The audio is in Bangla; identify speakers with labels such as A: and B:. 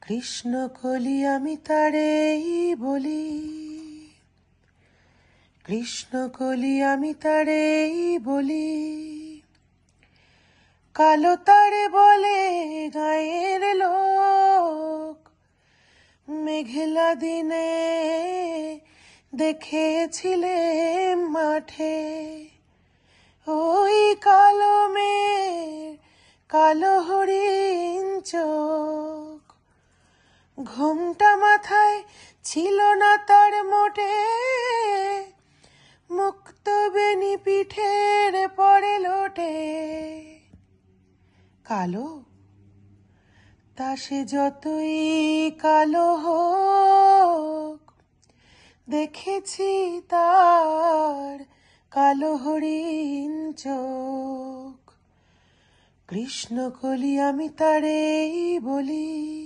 A: কৃষ্ণ কলি আমি তারেই বলি, কৃষ্ণ কলি আমি তারেই বলি। কালো তারে বলে গায়ের লোক, মেঘলা দিনে দেখেছিলে মাঠে। ওই কালো মেয়ের কালো হরিণ চোখ, ঘোমটা মাথায় ছিল না তার মোটে। মুক্ত বেনি পিঠের পরে লোটে। কালো তা সে যতই কালো হোক, দেখেছি তার কালো হরিণ চোখ। কৃষ্ণ কলি আমি তারেই বলি।